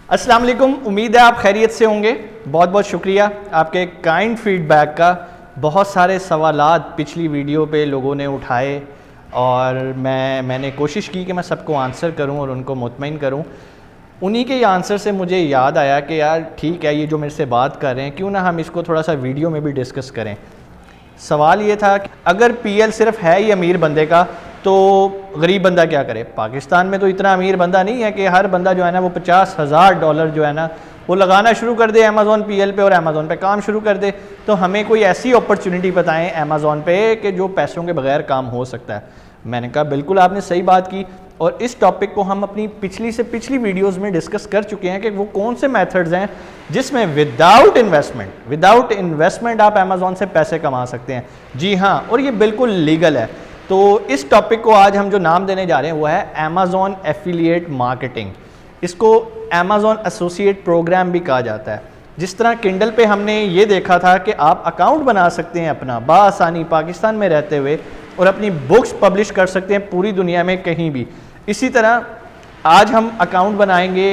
अस्सलाम वालेकुम, उम्मीद है आप खैरियत से होंगे। बहुत बहुत शुक्रिया आपके काइंड फीडबैक का। बहुत सारे सवालात पिछली वीडियो पे लोगों ने उठाए और मैंने कोशिश की कि मैं सबको आंसर करूं और उनको मुतमईन करूं। उन्हीं के आंसर से मुझे याद आया कि यार ठीक है, ये जो मेरे से बात कर रहे हैं क्यों ना हम इसको थोड़ा सा वीडियो में भी डिस्कस करें। सवाल ये था कि अगर पीएल सिर्फ है ही अमीर बंदे का तो गरीब बंदा क्या करे। पाकिस्तान में तो इतना अमीर बंदा नहीं है कि हर बंदा जो है ना वो $50,000 जो है ना वो लगाना शुरू कर दे अमेज़ॉन पीएल पे और अमेज़ॉन पे काम शुरू कर दे। तो हमें कोई ऐसी अपॉर्चुनिटी बताएं अमेज़ॉन पे कि जो पैसों के बगैर काम हो सकता है। मैंने कहा बिल्कुल आपने सही बात की और इस टॉपिक को हम अपनी पिछली से पिछली वीडियोस में डिस्कस कर चुके हैं कि वो कौन से मेथड्स हैं जिसमें विदाउट इन्वेस्टमेंट आप अमेज़ॉन से पैसे कमा सकते हैं। जी हाँ, और ये बिल्कुल लीगल है। तो इस टॉपिक को आज हम जो नाम देने जा रहे हैं वो है अमेज़ॉन एफिलिएट मार्केटिंग। इसको अमेज़ॉन एसोसिएट प्रोग्राम भी कहा जाता है। जिस तरह किंडल पे हमने ये देखा था कि आप अकाउंट बना सकते हैं अपना बाआसानी पाकिस्तान में रहते हुए और अपनी बुक्स पब्लिश कर सकते हैं पूरी दुनिया में कहीं भी। इसी तरह आज हम अकाउंट बनाएंगे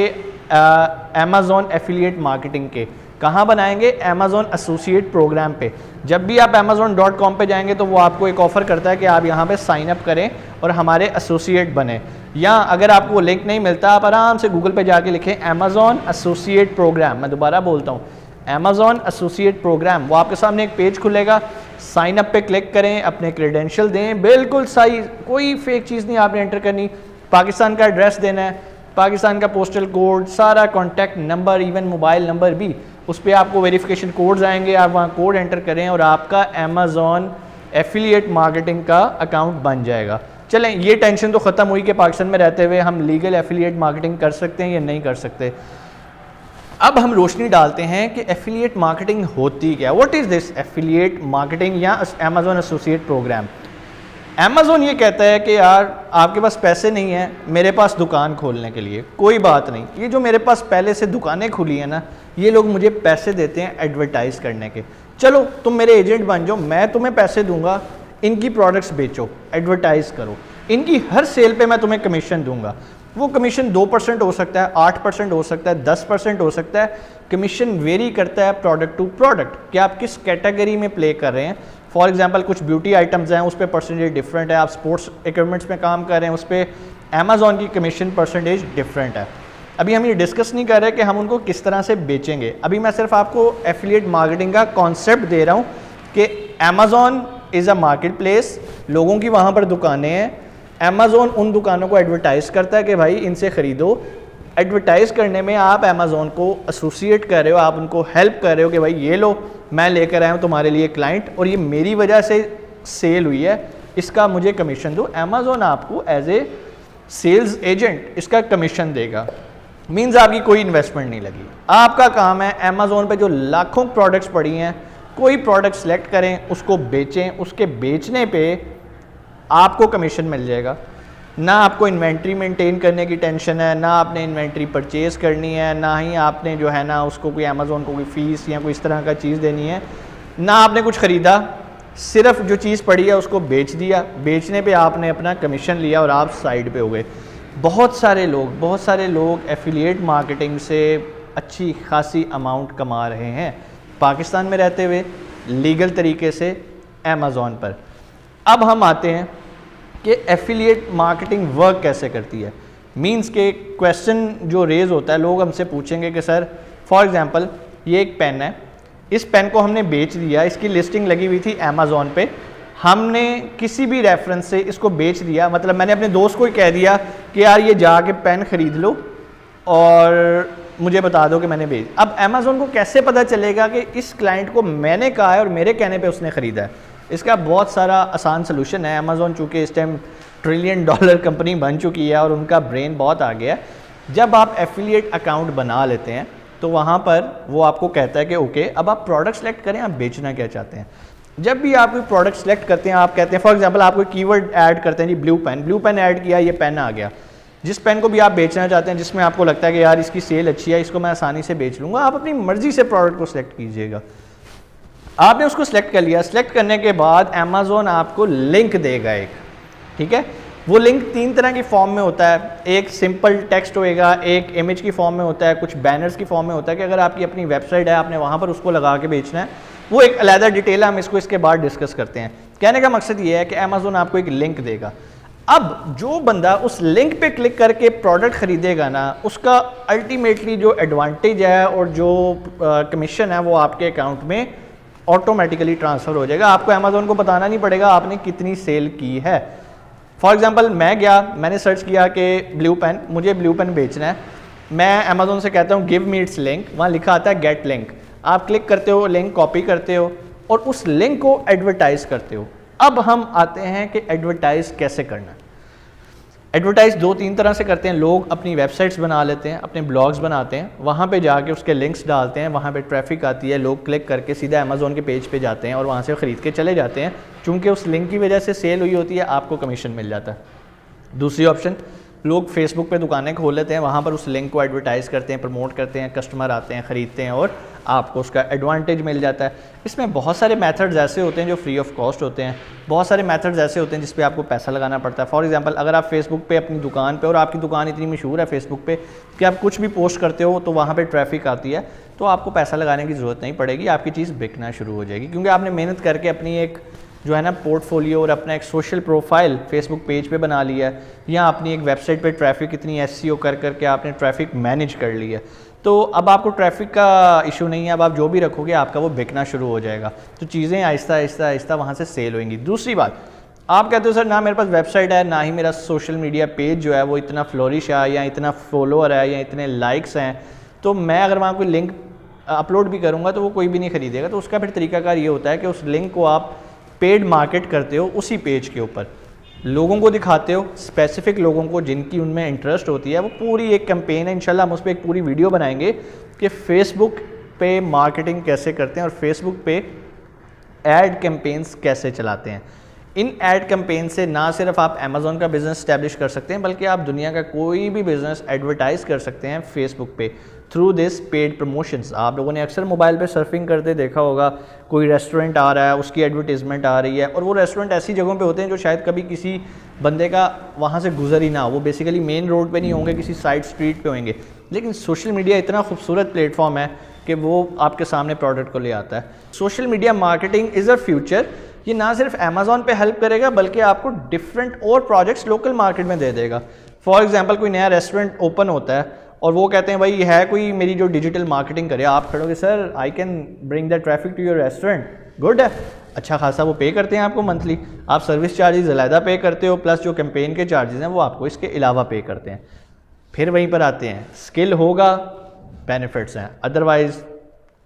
अमेज़ॉन एफिलिएट मार्केटिंग के। कहाँ बनाएंगे? अमेज़ॉन एसोसिएट प्रोग्राम पे। जब भी आप amazon.com पे जाएंगे तो वो आपको एक ऑफ़र करता है कि आप यहाँ पे साइन अप करें और हमारे एसोसिएट बने। या अगर आपको वो लिंक नहीं मिलता आप आराम से गूगल पे जाके लिखें अमेज़ॉन एसोसिएट प्रोग्राम। मैं दोबारा बोलता हूँ, अमेज़ॉन एसोसिएट प्रोग्राम। वो आपके सामने एक पेज खुलेगा, साइन अप पे क्लिक करें, अपने क्रेडेंशियल दें, बिल्कुल सही, कोई फेक चीज़ नहीं आपने एंटर करनी। पाकिस्तान का एड्रेस देना है, पाकिस्तान का पोस्टल कोड, सारा contact number, even mobile number भी। उस पर आपको वेरिफिकेशन कोड्स आएंगे, आप वहाँ कोड एंटर करें और आपका अमेज़ॉन एफिलिएट मार्केटिंग का अकाउंट बन जाएगा। चलें, ये टेंशन तो ख़त्म हुई कि पाकिस्तान में रहते हुए हम लीगल एफिलिएट मार्केटिंग कर सकते हैं या नहीं कर सकते। अब हम रोशनी डालते हैं कि एफिलिएट मार्केटिंग होती क्या है। What is this affiliate marketing या अमेज़ॉन एसोसिएट प्रोग्राम। अमेज़ॉन ये कहता है कि यार आपके पास पैसे नहीं है मेरे पास दुकान खोलने के लिए, कोई बात नहीं, ये जो मेरे पास पहले से दुकानें खुली हैं ना, ये लोग मुझे पैसे देते हैं एडवर्टाइज़ करने के। चलो तुम मेरे एजेंट बन जाओ, मैं तुम्हें पैसे दूंगा, इनकी प्रोडक्ट्स बेचो, एडवर्टाइज़ करो, इनकी हर सेल पे मैं तुम्हें कमीशन दूंगा। वो कमीशन 2% हो सकता है, 8% हो सकता है, 10% हो सकता है। कमीशन वेरी करता है प्रोडक्ट टू प्रोडक्ट कि आप किस कैटेगरी में प्ले कर रहे हैं। फॉर एग्जांपल कुछ ब्यूटी आइटम्स हैं उस पर परसेंटेज डिफरेंट है, आप स्पोर्ट्स इक्विपमेंट्स में काम कर रहे हैं उस पर अमेज़ॉन की कमीशन परसेंटेज डिफरेंट है। अभी हम ये डिस्कस नहीं कर रहे कि हम उनको किस तरह से बेचेंगे। अभी मैं सिर्फ आपको एफिलिएट मार्केटिंग का कॉन्सेप्ट दे रहा हूँ कि Amazon is a market place, लोगों की वहाँ पर दुकानें हैं। अमेज़ॉन उन दुकानों को एडवर्टाइज़ करता है कि भाई इनसे ख़रीदो। एडवर्टाइज़ करने में आप अमेज़ॉन को एसोसिएट कर रहे हो, आप उनको हेल्प कर रहे हो कि भाई ये लो मैं लेकर आया हूँ तुम्हारे लिए क्लाइंट और ये मेरी वजह से सेल हुई है, इसका मुझे कमीशन दो। अमेज़ॉन आपको एज ए सेल्स एजेंट इसका कमीशन देगा। मीन्स आपकी कोई इन्वेस्टमेंट नहीं लगी। आपका काम है अमेज़ॉन पे जो लाखों प्रोडक्ट्स पड़ी हैं कोई प्रोडक्ट सेलेक्ट करें, उसको बेचें, उसके बेचने पे आपको कमीशन मिल जाएगा। ना आपको इन्वेंट्री मेंटेन करने की टेंशन है, ना आपने इन्वेंट्री परचेज़ करनी है, ना ही आपने जो है ना उसको कोई अमेज़ॉन को कोई फ़ीस या कोई इस तरह का चीज़ देनी है, ना आपने कुछ ख़रीदा, सिर्फ जो चीज़ पड़ी है उसको बेच दिया, बेचने पे आपने अपना कमीशन लिया और आप साइड पे हो गए। बहुत सारे लोग एफिलिएट मार्केटिंग से अच्छी खासी अमाउंट कमा रहे हैं पाकिस्तान में रहते हुए लीगल तरीके से अमेज़ॉन पर। अब हम आते हैं कि एफिलिएट मार्केटिंग वर्क कैसे करती है। मींस के क्वेश्चन जो रेज होता है, लोग हमसे पूछेंगे कि सर फॉर एग्जांपल ये एक पेन है, इस पेन को हमने बेच दिया, इसकी लिस्टिंग लगी हुई थी अमेज़ॉन पे, हमने किसी भी रेफरेंस से इसको बेच दिया, मतलब मैंने अपने दोस्त को ही कह दिया कि यार ये जाके पेन ख़रीद लो और मुझे बता दो कि मैंने बेच। अब अमेज़ॉन को कैसे पता चलेगा कि इस क्लाइंट को मैंने कहा है और मेरे कहने पे उसने ख़रीदा है? इसका बहुत सारा आसान सोल्यूशन है। अमेज़ॉन चूँकि इस टाइम $1 ट्रिलियन कंपनी बन चुकी है और उनका ब्रेन बहुत आ गया है। जब आप एफिलिएट अकाउंट बना लेते हैं तो वहाँ पर वो आपको कहता है कि ओके अब आप प्रोडक्ट सेलेक्ट करें, आप बेचना क्या चाहते हैं। जब भी आप कोई प्रोडक्ट सेलेक्ट करते हैं, आप कहते हैं फॉर एग्जांपल आप कोई कीवर्ड ऐड करते हैं जी ब्लू पेन ऐड किया, ये पेन आ गया। जिस पेन को भी आप बेचना चाहते हैं, जिसमें आपको लगता है कि यार इसकी सेल अच्छी है, इसको मैं आसानी से बेच लूँगा, आप अपनी मर्ज़ी से प्रोडक्ट को सिलेक्ट कीजिएगा। आपने उसको सिलेक्ट कर लिया, सिलेक्ट करने के बाद अमेज़ॉन आपको लिंक देगा एक, ठीक है। वो लिंक 3 तरह की फॉर्म में होता है, एक सिंपल टेक्स्ट होएगा, एक इमेज की फॉर्म में होता है, कुछ बैनर्स की फॉर्म में होता है कि अगर आपकी अपनी वेबसाइट है आपने वहाँ पर उसको लगा के बेचना है, वो एक अलग डिटेल है, हम इसको इसके बाद डिस्कस करते हैं। कहने का मकसद ये है कि अमेज़न आपको एक लिंक देगा, अब जो बंदा उस लिंक पे क्लिक करके प्रोडक्ट खरीदेगा ना, उसका अल्टीमेटली जो एडवांटेज है और जो कमीशन है वो आपके अकाउंट में ऑटोमेटिकली ट्रांसफ़र हो जाएगा। आपको अमेज़न को बताना नहीं पड़ेगा आपने कितनी सेल की है। फॉर एग्जांपल मैं गया, मैंने सर्च किया कि ब्लू पेन, मुझे ब्लू पेन बेचना है, मैं अमेज़न से कहता हूँ गिव मी इट्स लिंक, वहाँ लिखा आता है गेट लिंक, आप क्लिक करते हो, लिंक कॉपी करते हो और उस लिंक को एडवर्टाइज़ करते हो। अब हम आते हैं कि एडवर्टाइज़ कैसे करना है। एडवर्टाइज़ 2-3 तरह से करते हैं। लोग अपनी वेबसाइट्स बना लेते हैं, अपने ब्लॉग्स बनाते हैं, वहाँ पे जाके उसके लिंक्स डालते हैं, वहाँ पे ट्रैफिक आती है, लोग क्लिक करके सीधा अमेज़न के पेज पे जाते हैं और वहाँ से ख़रीद के चले जाते हैं। चूँकि उस लिंक की वजह से सेल हुई होती है, आपको कमीशन मिल जाता है। दूसरी ऑप्शन, लोग फेसबुक पे दुकानें खोल लेते हैं, वहाँ पर उस लिंक को एडवर्टाइज़ करते हैं, प्रमोट करते हैं, कस्टमर आते हैं, ख़रीदते हैं और आपको उसका एडवांटेज मिल जाता है। इसमें बहुत सारे मेथड्स ऐसे होते हैं जो फ्री ऑफ कॉस्ट होते हैं, बहुत सारे मेथड्स ऐसे होते हैं जिस पे आपको पैसा लगाना पड़ता है। फॉर एग्जांपल, अगर आप फेसबुक पे अपनी दुकान पे, और आपकी दुकान इतनी मशहूर है फेसबुक पे कि आप कुछ भी पोस्ट करते हो तो वहाँ पे ट्रैफिक आती है, तो आपको पैसा लगाने की ज़रूरत नहीं पड़ेगी, आपकी चीज़ बिकना शुरू हो जाएगी, क्योंकि आपने मेहनत करके अपनी एक जो है ना पोर्टफोलियो और अपना एक सोशल प्रोफाइल फेसबुक पेज पे बना लिया है, या अपनी एक वेबसाइट पे ट्रैफिक इतनी एसईओ कर करके आपने ट्रैफिक मैनेज कर लिया, तो अब आपको ट्रैफिक का इशू नहीं है। अब आप जो भी रखोगे आपका वो बिकना शुरू हो जाएगा, तो चीज़ें आहिस्ता आहिस्ता आहिस्ता वहाँ से सेल होंगी। दूसरी बात, आप कहते हो सर ना मेरे पास वेबसाइट है, ना ही मेरा सोशल मीडिया पेज जो है वो इतना फ्लोरिश है, या इतना फॉलोअर है, या इतने लाइक्स हैं, तो मैं अगर वहाँ कोई लिंक अपलोड भी करूँगा तो वो कोई भी नहीं खरीदेगा। तो उसका फिर तरीकाकार ये होता है कि उस लिंक को आप पेड मार्केट करते हो, उसी पेज के ऊपर लोगों को दिखाते हो, स्पेसिफिक लोगों को जिनकी उनमें इंटरेस्ट होती है। वो पूरी एक कैंपेन है, इंशाल्लाह हम उस पर एक पूरी वीडियो बनाएंगे कि फेसबुक पे मार्केटिंग कैसे करते हैं और फेसबुक पे एड कैंपेन्स कैसे चलाते हैं। इन एड कैंपेन से ना सिर्फ आप अमेज़न का बिज़नेस स्टैब्लिश कर सकते हैं, बल्कि आप दुनिया का कोई भी बिज़नेस एडवर्टाइज़ कर सकते हैं फेसबुक पे थ्रू दिस पेड प्रमोशंस। आप लोगों ने अक्सर मोबाइल पे सर्फिंग करते देखा होगा, कोई रेस्टोरेंट आ रहा है, उसकी एडवर्टीज़मेंट आ रही है, और वो रेस्टोरेंट ऐसी जगहों पे होते हैं जो शायद कभी किसी बंदे का वहाँ से गुजर ही ना हो, वो बेसिकली मेन रोड पे नहीं होंगे, किसी साइड स्ट्रीट पे होंगे। लेकिन सोशल मीडिया इतना खूबसूरत प्लेटफॉर्म है कि वो आपके सामने प्रोडक्ट को ले आता है। Social media marketing is a future. ये ना सिर्फ अमेज़न पे हेल्प करेगा, बल्कि आपको डिफरेंट और प्रोजेक्ट्स लोकल मार्केट में दे देगा। फॉर एग्जांपल, कोई नया रेस्टोरेंट ओपन होता है और वो कहते हैं भाई है कोई मेरी जो डिजिटल मार्केटिंग करे, आप खड़ोगे sir I can bring that traffic to your restaurant, good है, अच्छा खासा वो पे करते हैं आपको मंथली, आप सर्विस चार्जेस अलहदा पे करते हो, प्लस जो कैंपेन के चार्जेस हैं वो आपको इसके अलावा पे करते हैं। फिर वहीं पर आते हैं, स्किल होगा बेनिफिट्स हैं, अदरवाइज़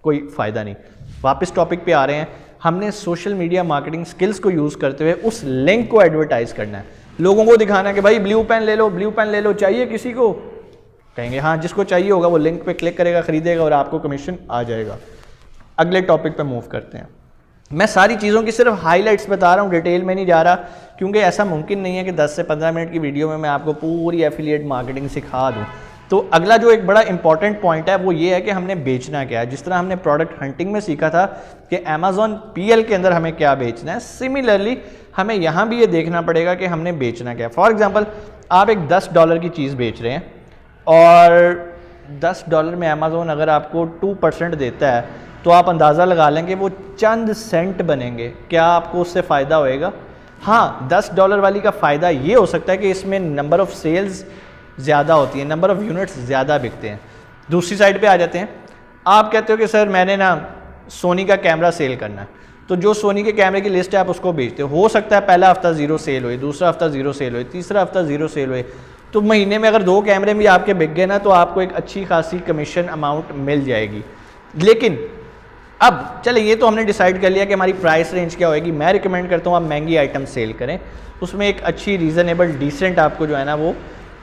कोई फ़ायदा नहीं। वापस टॉपिक पे आ रहे हैं, हमने सोशल मीडिया मार्केटिंग स्किल्स को यूज़ करते हुए उस लिंक को एडवर्टाइज़ करना है, लोगों को दिखाना है कि भाई ब्लू पेन ले लो, ब्लू पेन ले लो, चाहिए किसी को, कहेंगे हाँ, जिसको चाहिए होगा वो लिंक पे क्लिक करेगा, खरीदेगा और आपको कमीशन आ जाएगा। अगले टॉपिक पे मूव करते हैं। मैं सारी चीज़ों की सिर्फ हाइलाइट्स बता रहा हूँ, डिटेल में नहीं जा रहा, क्योंकि ऐसा मुमकिन नहीं है कि 10 से 15 मिनट की वीडियो में मैं आपको पूरी एफिलिएट मार्केटिंग सिखा दूँ। तो अगला जो एक बड़ा इंपॉर्टेंट पॉइंट है वो ये है कि हमने बेचना क्या है। जिस तरह हमने प्रोडक्ट हंटिंग में सीखा था कि अमेज़न PL के अंदर हमें क्या बेचना है, सिमिलरली हमें यहाँ भी ये देखना पड़ेगा कि हमने बेचना क्या है। फॉर एग्जांपल, आप एक $10 की चीज़ बेच रहे हैं और $10 में अमेज़न अगर आपको 2% देता है तो आप अंदाज़ा लगा लेंगे वो चंद सेंट बनेंगे। क्या आपको उससे फ़ायदा होएगा? हाँ, $10 वाली का फ़ायदा ये हो सकता है कि इसमें नंबर ऑफ़ सेल्स ज़्यादा होती है, नंबर ऑफ़ यूनिट्स ज़्यादा बिकते हैं। दूसरी साइड पे आ जाते हैं, आप कहते हो कि सर मैंने ना सोनी का कैमरा सेल करना है, तो जो सोनी के कैमरे की लिस्ट है आप उसको बेचते हो सकता है पहला हफ्ता 0 सेल हुई, दूसरा हफ्ता 0 सेल हुई, तीसरा हफ्ता 0 सेल हुई, तो महीने में अगर 2 कैमरे भी आपके बिक गए ना तो आपको एक अच्छी खासी कमीशन अमाउंट मिल जाएगी। लेकिन अब चले, ये तो हमने डिसाइड कर लिया कि हमारी प्राइस रेंज क्या होएगी। मैं रिकमेंड करता हूँ आप महंगी आइटम सेल करें, उसमें एक अच्छी रीज़नेबल डिसेंट आपको जो है ना वो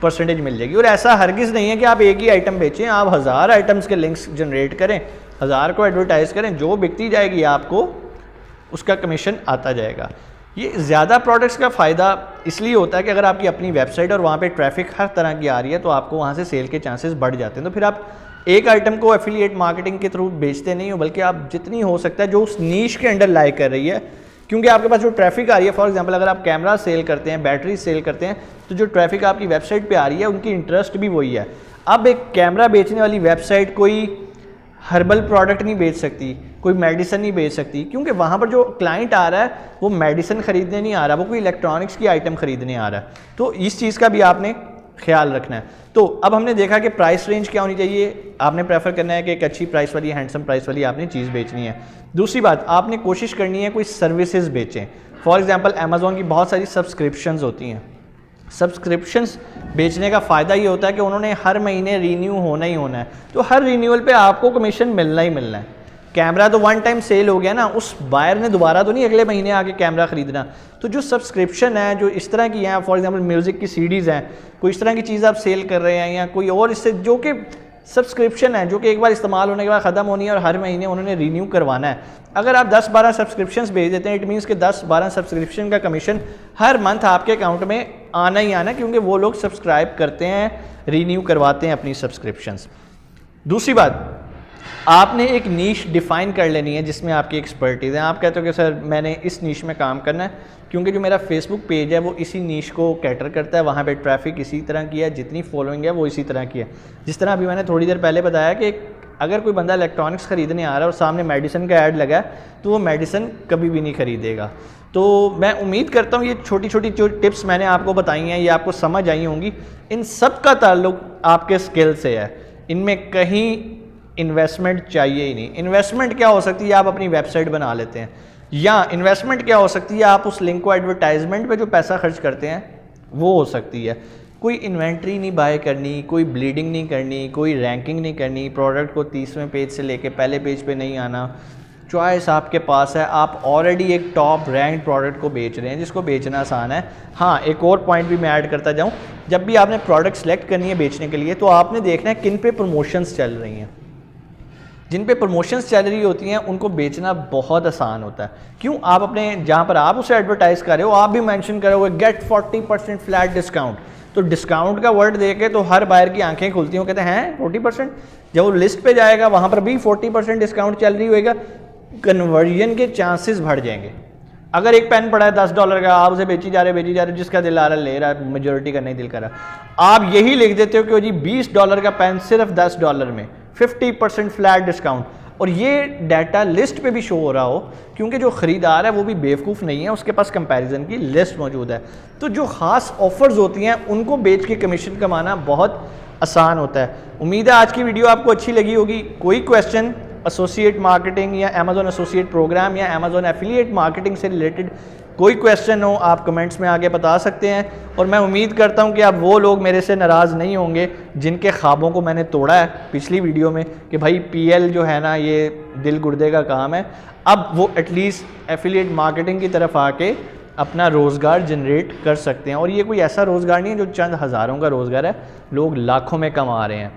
परसेंटेज मिल जाएगी। और ऐसा हरगिज़ नहीं है कि आप एक ही आइटम बेचें, आप 1000 आइटम्स के लिंक्स जनरेट करें, 1000 को एडवर्टाइज़ करें, जो बिकती जाएगी आपको उसका कमीशन आता जाएगा। ये ज़्यादा प्रोडक्ट्स का फ़ायदा इसलिए होता है कि अगर आपकी अपनी वेबसाइट और वहाँ पे ट्रैफिक हर तरह की आ रही है तो आपको वहाँ से सेल के चांसेस बढ़ जाते हैं। तो फिर आप एक आइटम को एफिलिएट मार्केटिंग के थ्रू बेचते नहीं हो, बल्कि आप जितनी हो सकता है जो उस नीश के अंडर लाई कर रही है, क्योंकि आपके पास जो ट्रैफिक आ रही है, फॉर एग्जांपल अगर आप कैमरा सेल करते हैं, बैटरी सेल करते हैं, तो जो ट्रैफिक आपकी वेबसाइट पे आ रही है उनकी इंटरेस्ट भी वही है। अब एक कैमरा बेचने वाली वेबसाइट कोई हर्बल प्रोडक्ट नहीं बेच सकती, कोई मेडिसिन नहीं बेच सकती, क्योंकि वहाँ पर जो क्लाइंट आ रहा है वो मेडिसिन खरीदने नहीं आ रहा, वो कोई इलेक्ट्रॉनिक्स की आइटम खरीदने आ रहा है। तो इस चीज़ का भी आपने ख्याल रखना है। तो अब हमने देखा कि प्राइस रेंज क्या होनी चाहिए, आपने प्रेफर करना है कि एक अच्छी प्राइस वाली, हैंडसम प्राइस वाली आपने चीज़ बेचनी है। दूसरी बात, आपने कोशिश करनी है कोई सर्विसेज बेचें। फॉर एग्जांपल अमेज़ॉन की बहुत सारी सब्सक्रिप्शंस होती हैं। सब्सक्रिप्शंस बेचने का फ़ायदा ये होता है कि उन्होंने हर महीने रीन्यू होना ही होना है, तो हर रीन्यूअल पे आपको कमीशन मिलना ही मिलना है। कैमरा तो वन टाइम सेल हो गया ना, उस बायर ने दोबारा तो नहीं अगले महीने आके कैमरा ख़रीदना। तो जो सब्सक्रिप्शन है, जो इस तरह की हैं, फॉर एग्जांपल म्यूज़िक की सीडीज़ हैं, कोई इस तरह की चीज़ आप सेल कर रहे हैं, या कोई और इससे जो कि सब्सक्रिप्शन है, जो कि एक बार इस्तेमाल होने के बाद ख़त्म होनी है और हर महीने उन्होंने रीन्यू करवाना है। अगर आप 10-12 सब्सक्रिप्शंस भेज देते हैं, इट मीन्स कि 10-12 सब्सक्रिप्शन का कमीशन हर मंथ आपके अकाउंट में आना ही आना, क्योंकि वो लोग सब्सक्राइब करते हैं, रीन्यू करवाते हैं अपनी सब्सक्रिप्शंस। दूसरी बात, आपने एक नीश डिफ़ाइन कर लेनी है जिसमें आपकी एक्सपर्टीज़ है। आप कहते हो कि सर मैंने इस नीश में काम करना है, क्योंकि जो मेरा फेसबुक पेज है वो इसी नीश को कैटर करता है, वहाँ पे ट्रैफिक इसी तरह की है, जितनी फॉलोइंग है वो इसी तरह की है। जिस तरह अभी मैंने थोड़ी देर पहले बताया कि अगर कोई बंदा इलेक्ट्रॉनिक्स ख़रीदने आ रहा है और सामने मेडिसिन का ऐड लगा है, तो वो मेडिसिन कभी भी नहीं ख़रीदेगा। तो मैं उम्मीद करता हूँ ये छोटी छोटी जो टिप्स मैंने आपको बताई हैं ये आपको समझ आई होंगी। इन सब का ताल्लुक आपके स्किल से है, इनमें कहीं इन्वेस्टमेंट चाहिए ही नहीं। इन्वेस्टमेंट क्या हो सकती है, आप अपनी वेबसाइट बना लेते हैं, या इन्वेस्टमेंट क्या हो सकती है, आप उस लिंक को एडवर्टाइजमेंट पे जो पैसा खर्च करते हैं वो हो सकती है। कोई इन्वेंट्री नहीं बाय करनी, कोई ब्लीडिंग नहीं करनी, कोई रैंकिंग नहीं करनी, प्रोडक्ट को 30वें पेज से लेके पहले पेज पे नहीं आना। चॉइस आपके पास है, आप ऑलरेडी एक टॉप रैंक प्रोडक्ट को बेच रहे हैं जिसको बेचना आसान है। हाँ, एक और पॉइंट भी मैं ऐड करता जाऊँ, जब भी आपने प्रोडक्ट सेलेक्ट करनी है बेचने के लिए, तो आपने देखना है किन पे प्रमोशंस चल रही हैं। जिन पे प्रमोशंस चल रही होती हैं उनको बेचना बहुत आसान होता है। क्यों, आप अपने जहाँ पर आप उसे एडवर्टाइज़ कर रहे हो, आप भी मेंशन करोगे गेट 40% फ्लैट डिस्काउंट, तो डिस्काउंट का वर्ड देके तो हर बायर की आंखें खुलती हैं, कहते हैं 40%। जब वो लिस्ट पे जाएगा वहाँ पर भी 40% डिस्काउंट चल रही होएगा, कन्वर्जन के चांसेस बढ़ जाएंगे। अगर एक पेन पड़ा है $10 का, आप उसे बेची जा रहे, जिसका दिल आ रहा है ले रहा है, मेजोरिटी का नहीं दिल कर रहा, आप यही लिख देते हो कि जी $20 का पेन सिर्फ $10 में 50% फ्लैट डिस्काउंट, और ये डाटा लिस्ट पे भी शो हो रहा हो, क्योंकि जो ख़रीदार है वो भी बेवकूफ़ नहीं है, उसके पास कंपैरिजन की लिस्ट मौजूद है। तो जो ख़ास ऑफर्स होती हैं उनको बेच के कमीशन कमाना बहुत आसान होता है। उम्मीद है आज की वीडियो आपको अच्छी लगी होगी। कोई क्वेश्चन एसोसिएट मार्केटिंग या अमेज़ॉन एसोसिएट प्रोग्राम या अमेज़ॉन एफिलिएट मार्केटिंग से रिलेटेड कोई क्वेश्चन हो, आप कमेंट्स में आगे बता सकते हैं। और मैं उम्मीद करता हूं कि अब वो लोग मेरे से नाराज़ नहीं होंगे जिनके ख्वाबों को मैंने तोड़ा है पिछली वीडियो में कि भाई पीएल जो है ना ये दिल गुर्दे का काम है। अब वो एटलीस्ट एफिलिएट मार्केटिंग की तरफ आके अपना रोज़गार जनरेट कर सकते हैं। और ये कोई ऐसा रोज़गार नहीं है जो चंद हज़ारों का रोज़गार है, लोग लाखों में कमा रहे हैं,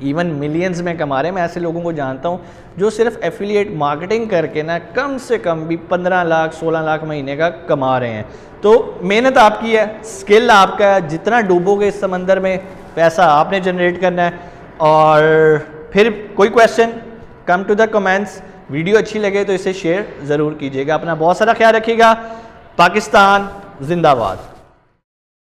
इवन मिलियंस में कमा रहे हैं। मैं ऐसे लोगों को जानता हूं जो सिर्फ एफिलिएट मार्केटिंग करके ना कम से कम भी 15 लाख 16 लाख महीने का कमा रहे हैं। तो मेहनत आपकी है, स्किल आपका है, जितना डूबोगे इस समंदर में पैसा आपने जनरेट करना है। और फिर कोई question, come to the comments. Video अच्छी लगे तो इसे शेयर ज़रूर कीजिएगा। अपना बहुत सारा ख्याल रखिएगा। पाकिस्तान जिंदाबाद।